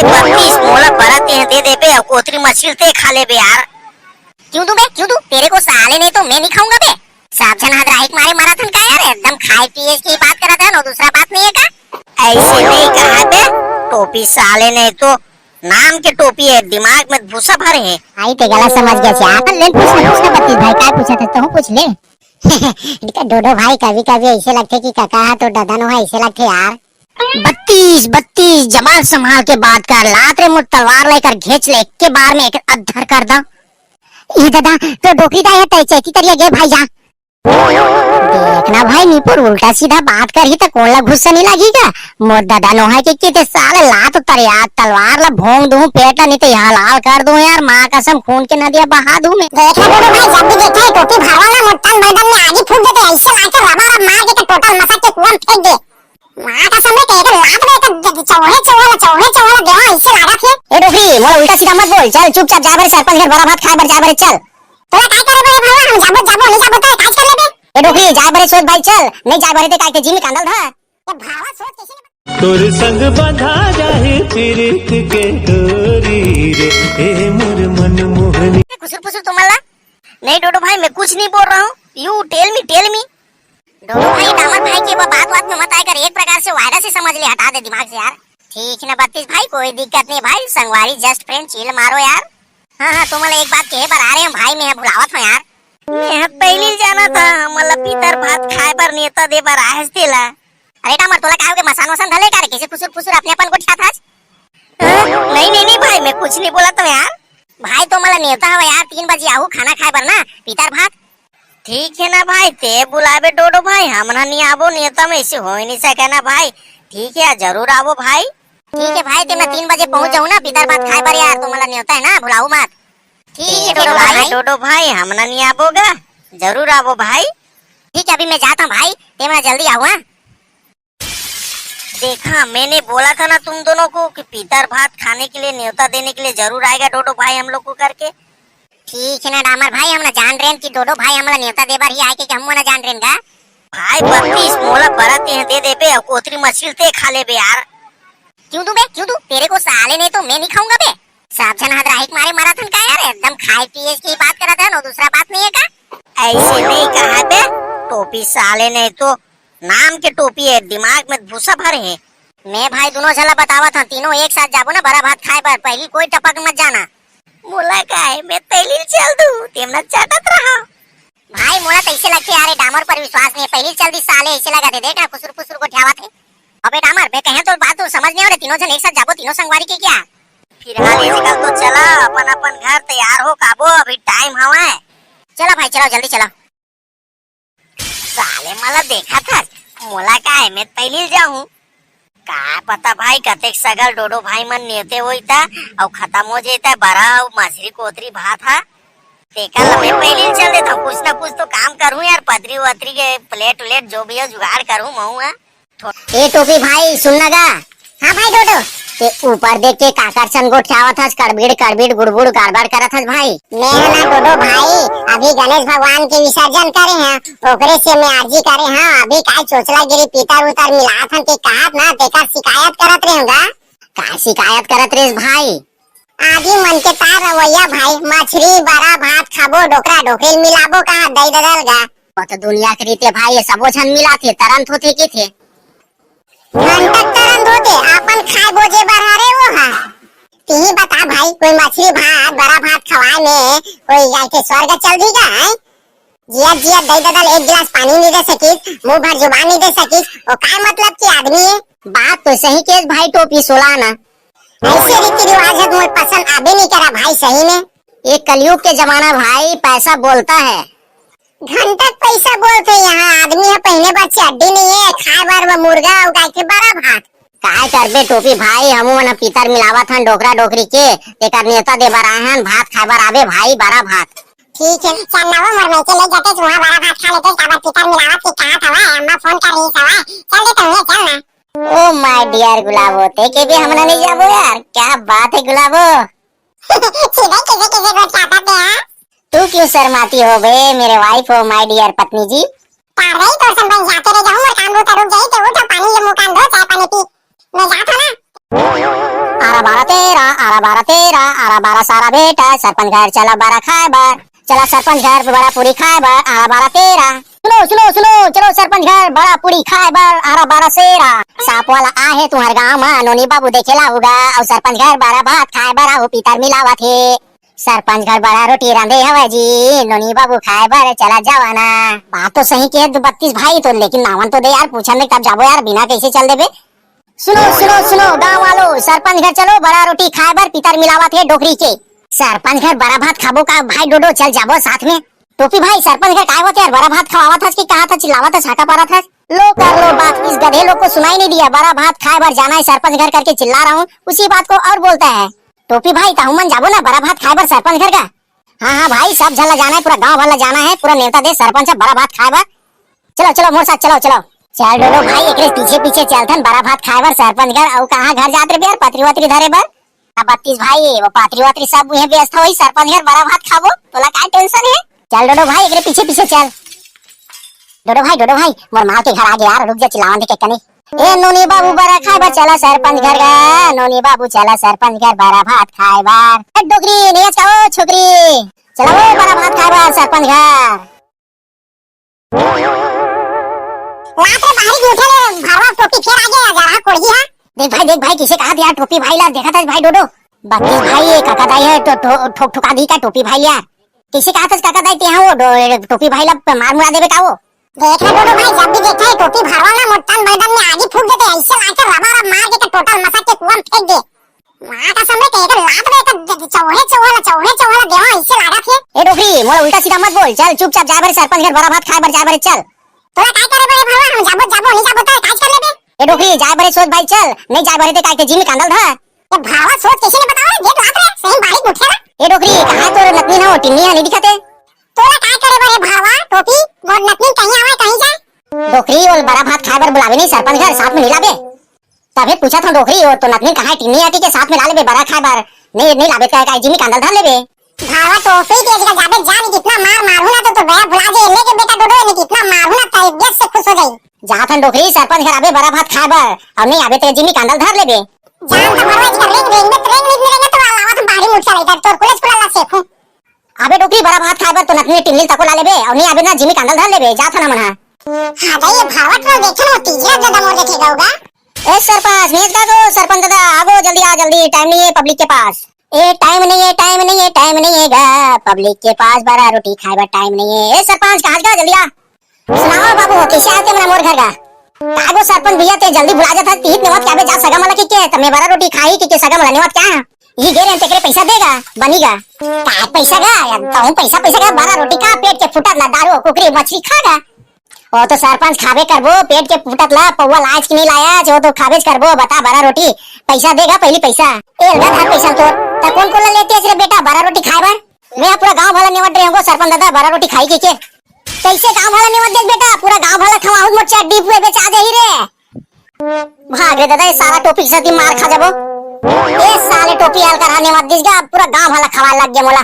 भाई 32 मोला भरत दे दे बे, कोतरी मछली ते खा ले बे यार। क्यों दूं बे, क्यों दूं? तेरे को साले नहीं तो मैं नहीं खाऊंगा बे। सब जन हदराइक मारे माराथन का यार, एकदम खाए पिए की बात करा था ना, दूसरा बात नहीं है का? ऐसे नहीं कहा बे, टोपी साले ने तो नाम के टोपी है, दिमाग में भूसा भरे है। आई ते गलत समझ गया छे। अपन ले पूछना बत्तीस भाई का पूछा था तो पूछ ले। इनका डोडो भाई कभी कभी ऐसे लगते कि काका तो ददन हो, ऐसे लगते यार। 32 जमाल संभाल के बात कर, लात रे मुझ तलवार लेकर घेच ले, के बार में एक अद्धर कर दा। ये दादा तो डोकरी दा है तैचे की तरिया गे भाई जा। देखना भाई नीपुर उल्टा सीधा बात कर ही तो कोला गुस्सा नहीं लगेगा। मोर दादा नो है कि ते साले लात उतर यार, तलवार ला भोंग दूं पेट ला, नहीं तो यहाँ लाल कर दूं यार, माँ कसम खून के नदियाँ बहा दूं मैं। देखना डोडो भाई, जब भी देखे टोपी भरवा ना मोटन मैदान में आगे फूट देते, ऐसे लाकर रबड़ मार के टोटल मसक के कुआं फेंक दे। माँ कसम रे तेरे लात में चौहे देवा ऐसे लगा थे। ए डोकरी मोर उल्टा सीधा मत बोल, चल चुपचाप जा बरे, सरपंच घर बड़ा भात खाए बर जा बरे, चल। तोला काय करे बड़े भाई, हम जाबो नहीं जाबो तो काय कर ले बे। ए डोकरी जा बरे सोच भाई, चल नहीं जा बरे ते काय के जी में कांदल था। ये भावा सोच किसी ने तोर संग बंधा जाए प्रीत के डोरी रे, ए मोर मन मोहनी। कुसुर तुम्हारा नहीं डोडो भाई, मैं कुछ नहीं बोल रहा हूँ, यू टेल मी। डोडो भाई दामद भाई की बात में मत आकर, एक प्रकार से वायरस ही समझ ले, हटा दे दिमाग से यार। ठीक ना 32 भाई, कोई दिक्कत नहीं भाई, संगवारी जस्ट फ्रेंड, चिल मारो यार। हाँ तुम्हारे एक बात कहे पर आ रहे हैं भाई, मैं बुलावत हूँ यार। मैं पहले जाना था, मला पीतर भात खाए बर नेता दे बर आहेस तेला। अरे डामर तोला काय हो गए, मसान वसान धले का रे, कैसे कुसुर अपने अपन को ठात आज। नहीं भाई, मैं कुछ नहीं बोला तो यार। भाई तो मला नेता हवा यार, 3 बजे आहू खाना खाए बर ना, पीतर भात। ठीक है ना भाई, ते बुलावे डोडो भाई, हमना नहीं आवो नेता में, ऐसे हो ही नहीं सके ना भाई। ठीक है जरूर आवो भाई। ठीक है भाई, मैं 3 बजे पहुंच जाऊँ ना पीतर भात खाए बर यार, तो मला नेता है ना, भुलाऊ मत। ठीक है डोडो भाई, हमना नहीं आवोगा, जरूर आवो भाई। ठीक है अभी मैं जाता हूँ भाई, ते मैं जल्दी आऊँ। देखा मैंने बोला था ना तुम दोनों को कि पीतर भात खाने के लिए, न्योता देने के लिए जरूर आएगा डोडो भाई हम लोग को करके। ठीक है ना डामर भाई, हम ना जान रहे हैं कि डोडो भाई हमारा न्योता देवर ही आए कि हम ना जान रहे हैं। भाई 32 मोला भरत दे दे बे, कोतरी मछली ते खा ले बे यार। क्यों दूं बे, क्यों दूं? तेरे को साले नहीं तो मैं नहीं खाऊंगा बे। सब जन हदराइक मारे माराथन का यार, एकदम खाए पिए की बात करा था ना, दूसरा बात नहीं है का? ऐसे नहीं कहा बे, टोपी साले ने तो नाम के टोपी है, दिमाग में भूसा भरे है। मैं भाई दोनों झला बतावा था, तीनों एक साथ जाबो ना बड़ा भात खाए बर, पहली कोई टपक मत जाना। मोला का है, मैं पहली चल दूं, तेमना चाटत रहा। भाई मोला कैसे लगते यार, डामर पर विश्वास नहीं है, पहली चल दी साले ऐसे लगा दे, देखना कुसुर को ठावा थे। अबे डामर मैं कहे तो बात तो समझ नहीं आ रही, तीनों जन एक साथ जाबो, तीनों संगवारी के क्या? फिलहाल इसका तो चला अपन घर तैयार हो काबो, अभी टाइम हवा है। चलो भाई चलो जल्दी चलो। साले मला देखा था, मोला का है मैं पहली जाऊं, का पता भाई कतेक सगल डोडो भाई मन नेते होई था और खत्म हो जेता बड़ा मछली कोतरी भात हा, तेका मैं पहले चल देता हूँ, कुछ ना कुछ तो काम करूँ यार, पतरी वतरी के प्लेट उलेट जो भी है जुगाड़ करूँ मऊँ। ए टोपी भाई सुन लगा। हाँ भाई डोडो, ते ऊपर देख के काकर सन को ठावा था, कड़बीड़ गुड़गुड़ गड़बड़ करा था भाई। मैं ना डोडो भाई, अभी गणेश भगवान के विसर्जन करे हैं, ओकरे से मैं अर्जी करे हैं, अभी काय चोचला गिरी पीतर उतर मिला था ते कहत ना, तेका शिकायत करत रहेगा। का शिकायत करत रेस भाई? आदि मन के तार रवैया भाई, मछली बड़ा भात खाबो, डोकरा डोकरेल मिलाबो कहा दई ददल गा। वो तो दुनिया के रीते भाई, ये सबो छन मिला थे, तरंत होते की थे घंटक तरंत होते, अपन खाए बोझे बरहारे वो हा। तिही बता भाई, कोई मछली भात बड़ा भात खवाए में कोई जाए के स्वर्ग चल दी का है? जिया दई ददल एक गिलास पानी नहीं दे सकीस, मुंह भर जुबान नहीं दे सकीस, वो काय मतलब की आदमी है? बात तो सही के भाई टोपी सोला ना, ऐसे रीति रिवाज है मुझे पसंद आबे नहीं करा भाई, सही में। ये कलयुग के जमाना भाई, पैसा बोलता है। घंटक पैसा बोलते यहाँ, आदमी है पहने पर चड्डी नहीं है, खाए बार मुर्गा और गाय के बड़ा भात। काय करबे टोपी भाई, हमू मन पीतर मिलावा था डोकरा डोकरी के, तेकर नेता दे बर आए हैं, भात खाए बर आवे भाई बड़ा भात। ठीक है चल ना, वो मरने के ले जाते वहाँ बड़ा भात खा लेते, काबर पीतर मिलावा के कहा था अम्मा फोन कर रही था, चल देते हुए चल ना। ओ माय डियर गुलाबो, ते के भी हमने नहीं जाबो यार, क्या बात है गुलाबो। सीधे किसे को चाहता थे? तू क्यों शर्माती हो बे मेरे वाइफ हो, माय डियर पत्नी जी? पार गई तो संबंध जाते रह जाऊं, और काम वो रुक गई तो उठो पानी ये मुंह कान धो, चाय पानी पी, मैं जाता ना। आरा बारा तेरा, आरा बारा तेरा, आरा बारा सारा बेटा, सरपंच घर चला बारा खाए बार, चला सरपंच घर बड़ा पूरी खाए बार, आरा बारा तेरा। सुनो सुनो सुनो, चलो सरपंच घर बड़ा पूरी खाए बार, आरा बारा सेरा। सांप वाला आहे तुम्हारे गाँव में, नोनी बाबू देखेला होगा, और सरपंच घर बड़ा भात खाए बार, आओ पीतर मिलावा थे। सरपंच घर बड़ा रोटी रंधे हवे जी, नोनी बाबू खाए बार चला जावाना। बात तो सही के 32 भाई तो, लेकिन नावन तो दे यार, पूछन में तब जाबो यार, बिना कैसे चल देबे। सुनो सुनो सुनो गाँव वालों, सरपंच घर चलो बड़ा रोटी खाए बार, पितर मिलावा थे डोकरी के। सरपंच घर बड़ा भात खाबो का भाई, डोडो चल जाबो साथ में। टोपी भाई सरपंच घर काय होते यार, बड़ा भात खवावा था कि कहा था, चिल्लावा था, छाका पारा था। लो कर लो बात, इस गधे लोग को सुनाई नहीं दिया, बड़ा भात खाए बार जाना है सरपंच घर करके चिल्ला रहा हूँ, उसी बात को और बोलता है। टोपी भाई ताहुमन जाबो ना बड़ा भात खाए बार सरपंच घर का। हाँ हाँ भाई सब झला जाना है, पूरा गाँव वाला जाना है, पूरा नेता दे सरपंच बड़ा भात खाए बार। चलो चलो मोर साथ चलो चलो। चल डोडो भाई एक पीछे पीछे चलथन, बड़ा भात खाए बार सरपंच घर। और कहाँ घर जात रे यार, पत्री वत्री धरे बर। 32 भाई वो पात्री वात्री सब उहे व्यस्त होई, सरपंच घर बड़ा भात खाबो, तोला काय टेंशन है। चल डोडो भाई एकरे पीछे पीछे चल। डोडो भाई मोर माल के घर आ गया यार, रुक जा चिल्लावन दे के कनी। ए नोनी बाबू बड़ा खाए बार चला सरपंच घर का, नोनी बाबू चला सरपंच घर बड़ा भात खाए बार। ए डोगरी नहीं चाओ छोकरी, चलो वो बड़ा भात खाए बार सरपंच घर। लात रे बाहरी उठे ले, भारवा टोपी फेर आ गया जरा कोड़ी हां। देख भाई किसे कहा यार, टोपी भाई ला देखा था भाई डोडो। 32 भाई ये काका दाई है, तो ठोक ठुका दी का टोपी भाई यार। किसे कहा था काका दाई ते वो टोपी भाई ला मार मुरा देबे का वो। देख रे डोडो भाई, जब भी देखा है टोपी भरवा ना मोटन मैदान में आगे फूक देते, ऐसे लाकर रबड़ मार के टोटल मसा के कुआं फेंक दे। मां का समय के लात में चौहे चौहा देवा ऐसे लगा थे। ए डोगरी मोला उल्टा सीधा मत बोल, चल चुपचाप जा बारे सरपंच घर बड़ा भात खाए बार जा बारे चल। तोला काय करे बरे भरवा, हम जाबो नहीं जाबो तो काज कर लेबे। ए डोगरी जा बारे सोच भाई चल, नहीं जा बारे ते काय के जिमी कांडल धा। ये भरवा सोच कैसे ने बताओ, देख लात रे सही बारीक उठे ना। ए डोगरी कहां तोर नतनी ना टिन्नी नहीं दिखाते। तोला काय करे बरे भरवा, टोपी मोर नतनी कहीं आवे कहीं जाए। डोकरी और बड़ा भात खाए बार बुलावे नहीं सरपंच घर, साथ में लाबे। तबे पूछा था डोकरी और तो नतनी कहां टिन्नी आती के साथ में ला लेबे बड़ा खाए बार, नहीं लाबे काय जिमी कांडल धा लेबे। भरवा टोपी के जगह जाबे जानी कितना मार मारू ना तो बया भुला जे ले के बेटा डोडो ने कितना मारू ना तबीयत से खुश हो गई। जहां थन डोकरी सरपंच घर आबे बड़ा भात खाए बार, और नहीं आबे ते जिमी कांडल धर लेबे। जान तो भरवा जी रेंग में तो आलावा तो बाहरी मुड़ चला इधर तोर कॉलेज खुला ला सेखू। आबे डोकरी बड़ा भात खाए बार तो नतनी टिन्नी तको ला लेबे, और नहीं आबे ना जिमी कांडल धर लेबे, जा था ना मना। हां भाई ये भरवा तो देखे ना तीसरा दादा मोर देखेगा होगा। ए सरपंच मेज का दो, सरपंच दादा आगो जल्दी आ जल्दी, टाइम नहीं है पब्लिक के पास। ए टाइम नहीं है गा, पब्लिक के पास बड़ा रोटी खाए बार टाइम नहीं है। ए सरपंच कहां का जल्दी आ। सुनाओ बाबू कैसे आते मना मोर घर का। कागो सरपंच भैया ते जल्दी बुला जा था, तीत नेवत क्या बे जा सगा मला के तमे बड़ा रोटी खाई के सगा मला नेवत क्या ये गेरे ते पैसा देगा बनीगा का पैसा गा यार, तो पैसा का बड़ा रोटी का पेट के फुटत ला, दारू कुकरी मछली खागा। ओ तो सरपंच खाबे करबो, पेट के फुटत ला, पौवा लाज की नहीं लाया जो तो खाबेज करबो, बता बड़ा रोटी पैसा देगा पहली पैसा। ए लगा था पैसा तो ता कौन कोला लेते है बेटा बड़ा रोटी खाए बार। मैं पूरा गांव वाला नेवत रहे होगो सरपंच दादा बड़ा रोटी खाई के कैसे गांव वाला नेवत देख बेटा, पूरा गांव वाला खवाउत मोर चड्डी पे बेचा दे ही रे। भाग रे दादा, ये सारा टोपी से ती मार खा जाबो। ए साले टोपी आल कर नेवत दिस गा, पूरा गांव वाला खवा लग गया मोला।